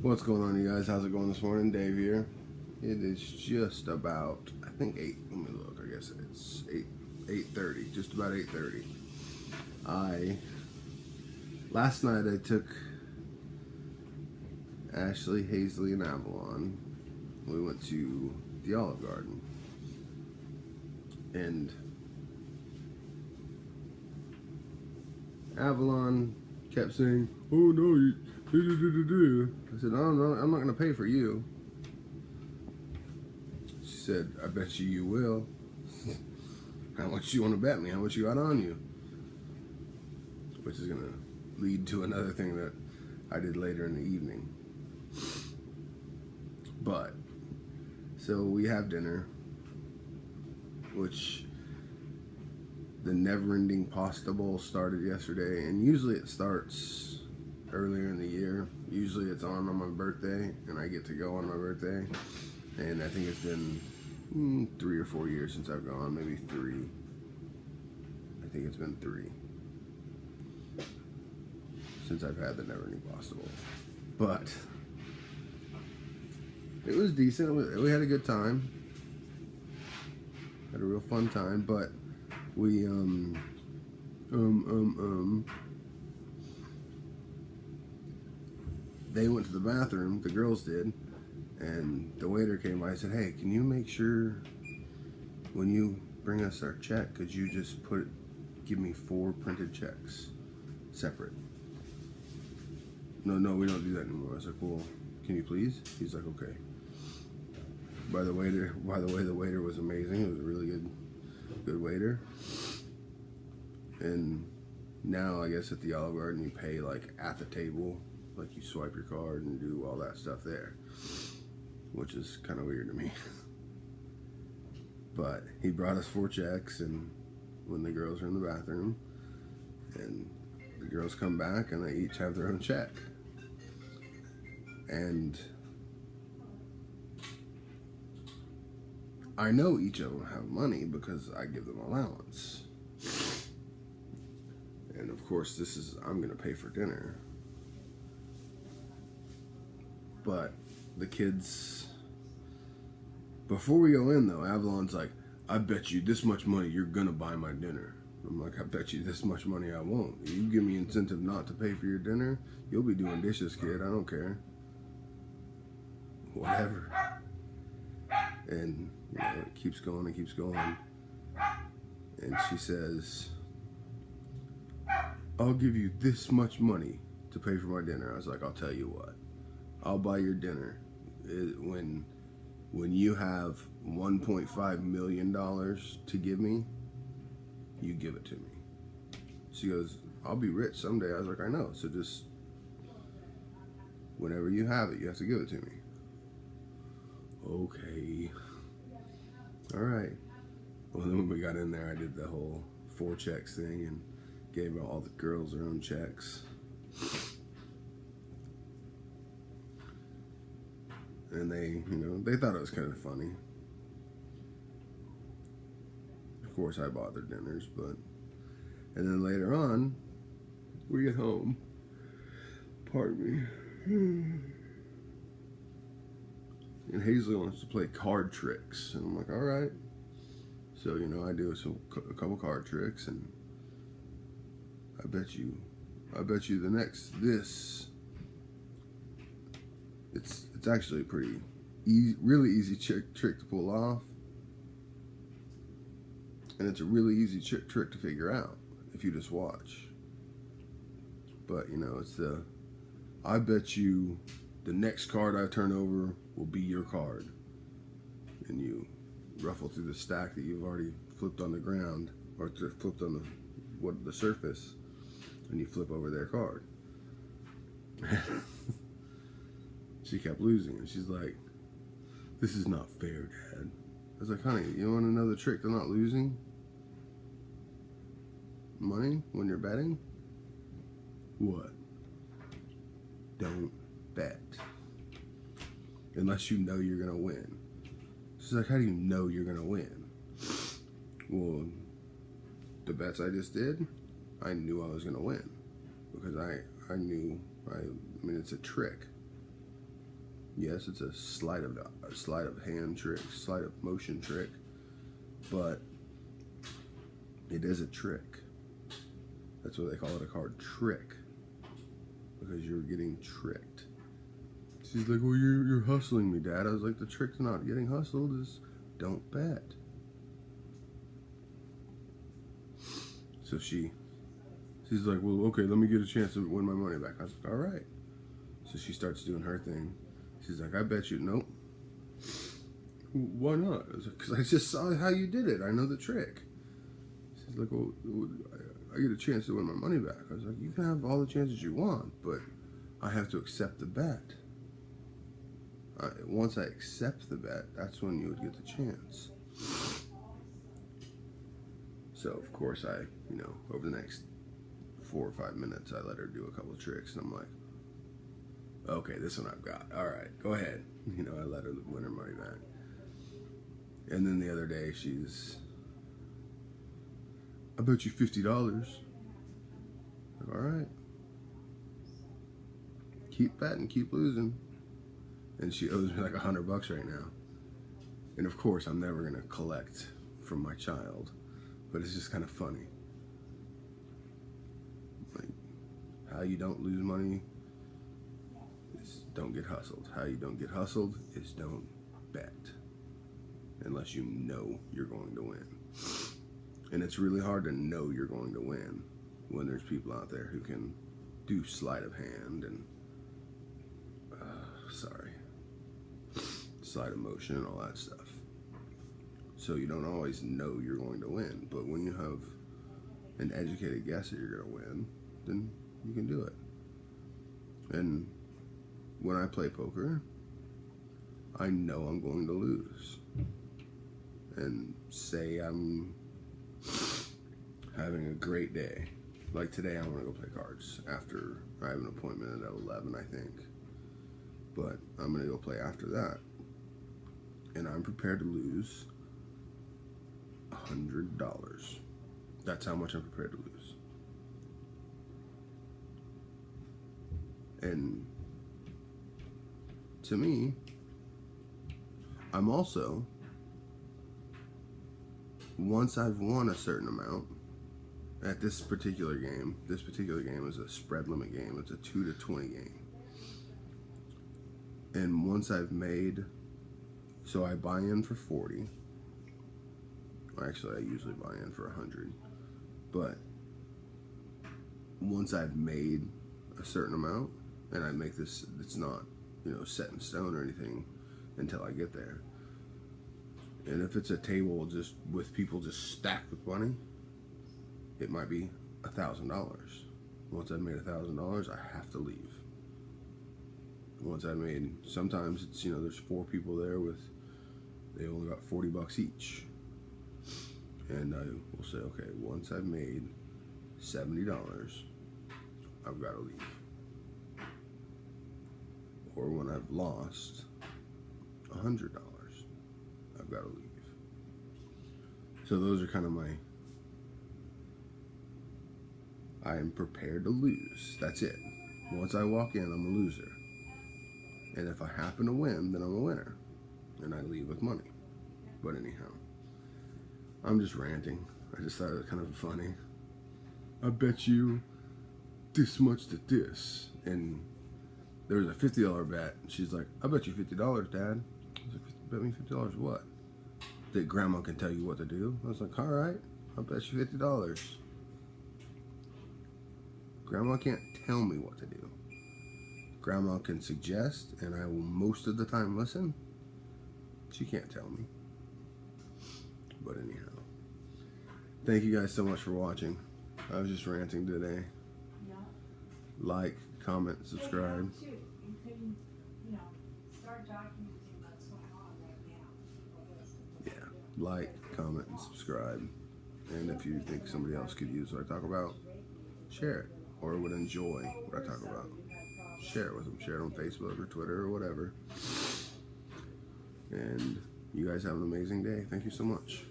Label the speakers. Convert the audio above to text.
Speaker 1: What's going on, you guys? How's it going this morning? Dave here. It is just about, I think 8, let me look, I guess it's 8:30, just about 8:30. Last night I took Ashley, Hazley, and Avalon. We went to the Olive Garden. And Avalon kept saying, "Oh no, you I said, "No, I'm not going to pay for you." She said, "I bet you will." How much you want to bet me? How much you got on you? Which is going to lead to another thing that I did later in the evening. But, so we have dinner, which the never-ending pasta bowl started yesterday, and usually it starts earlier in the year. Usually it's on my birthday, and I get to go on my birthday. And I think it's been 3 or 4 years since I've gone, maybe 3. I think it's been 3 since I've had the never-ending pasta bowl. But it was decent. We had a good time. Had a real fun time, but we they went to the bathroom, the girls did, and the waiter came by and said, "Hey, can you make sure when you bring us our check, could you just give me 4 printed checks, separate?" No, we don't do that anymore. I was like, "Well, can you please?" He's like, "Okay." By the way, the waiter was amazing. It was a really good waiter. And now I guess at the Olive Garden you pay like at the table, like you swipe your card and do all that stuff there, which is kind of weird to me. But he brought us 4 checks, and when the girls are in the bathroom, and the girls come back and they each have their own check. And I know each of them have money because I give them allowance. And of course I'm gonna pay for dinner. But the kids, before we go in though, Avalon's like, "I bet you this much money you're gonna buy my dinner." I'm like, "I bet you this much money I won't. You give me incentive not to pay for your dinner, you'll be doing dishes, kid. I don't care." Whatever. And it keeps going and keeps going. And she says, "I'll give you this much money to pay for my dinner." I was like, "I'll tell you what. I'll buy your dinner when you have $1.5 million to give me, you give it to me." She goes, "I'll be rich someday." I was like, "I know, so just whenever you have it, you have to give it to me." Okay. All right. Well, then when we got in there, I did the whole 4 checks thing and gave all the girls their own checks. And they thought it was kind of funny. Of course, I bought their dinners, and then later on, we get home. Pardon me. And Hazley wants to play card tricks, and I'm like, "All right." So I do a couple card tricks, and I bet you the next this. It's actually a pretty really easy trick to pull off, and it's a really easy trick to figure out if you just watch. But it's I bet you the next card I turn over will be your card, and you ruffle through the stack that you've already flipped on the ground or flipped on the surface, and you flip over their card. She kept losing, and she's like, "This is not fair, Dad." I was like, "Honey, you want another trick to not losing money when you're betting?" "What?" "Don't bet unless you know you're gonna win." She's like, "How do you know you're gonna win?" "Well, the bets I just did, I knew I was gonna win because I knew. I mean, it's a trick. Yes, it's a sleight of hand trick, sleight of motion trick, but it is a trick. That's why they call it a card trick, because you're getting tricked. She's like, well, you're hustling me, Dad. I was like, the trick's not getting hustled, is don't bet. So she's like, well, okay, let me get a chance to win my money back. I was like, all right. So she starts doing her thing. She's like, I bet you. Nope. Why not? I was like, because I just saw how you did it. I know the trick. She's like, well, I get a chance to win my money back. I was like, you can have all the chances you want, but I have to accept the bet. Once I accept the bet, that's when you would get the chance. So, of course, over the next 4 or 5 minutes, I let her do a couple of tricks, and I'm like, okay, this one I've got. All right, go ahead. I let her win her money back. And then the other day, I bet you $50. Like, all right. Keep betting, keep losing. And she owes me like $100 right now. And of course, I'm never gonna collect from my child, but it's just kind of funny. Like, how you don't lose money is don't get hustled. How you don't get hustled is don't bet, unless you know you're going to win. And it's really hard to know you're going to win when there's people out there who can do sleight of hand and sleight of motion and all that stuff. So you don't always know you're going to win, but when you have an educated guess that you're going to win, then you can do it. And when I play poker, I know I'm going to lose. And say I'm having a great day. Like today, I'm going to go play cards after I have an appointment at 11, I think. But I'm going to go play after that. And I'm prepared to lose $100. That's how much I'm prepared to lose. And to me, I'm also, once I've won a certain amount at this particular game is a spread limit game. It's a 2 to 20 game. And once I've made, so I buy in for 40. Actually, I usually buy in for 100. But once I've made a certain amount, and I make this, it's not, set in stone or anything until I get there. And if it's a table just with people just stacked with money, it might be $1,000. Once I've made $1,000, I have to leave. Once I made, sometimes it's, there's 4 people there they only got $40 each. And I will say, okay, once I've made $70, I've got to leave. Or when I've lost $100, I've got to leave. So those are kind of I am prepared to lose. That's it. Once I walk in, I'm a loser. And if I happen to win, then I'm a winner. And I leave with money. But anyhow, I'm just ranting. I just thought it was kind of funny. I bet you this much to this. And there was a $50 bet. She's like, I bet you $50, Dad. I was like, bet me $50 what? That Grandma can tell you what to do. I was like, all right, I'll bet you $50. Grandma can't tell me what to do. Grandma can suggest, and I will most of the time listen. She can't tell me. But anyhow, thank you guys so much for watching. I was just ranting today.
Speaker 2: Yeah.
Speaker 1: Like, comment, subscribe.
Speaker 2: You can, start documenting what's going on right now.
Speaker 1: Yeah, like, comment, and subscribe. And if you think somebody else could use what I talk about, share it. Or would enjoy what I talk about. Share it with them. Share it on Facebook or Twitter or whatever. And you guys have an amazing day. Thank you so much.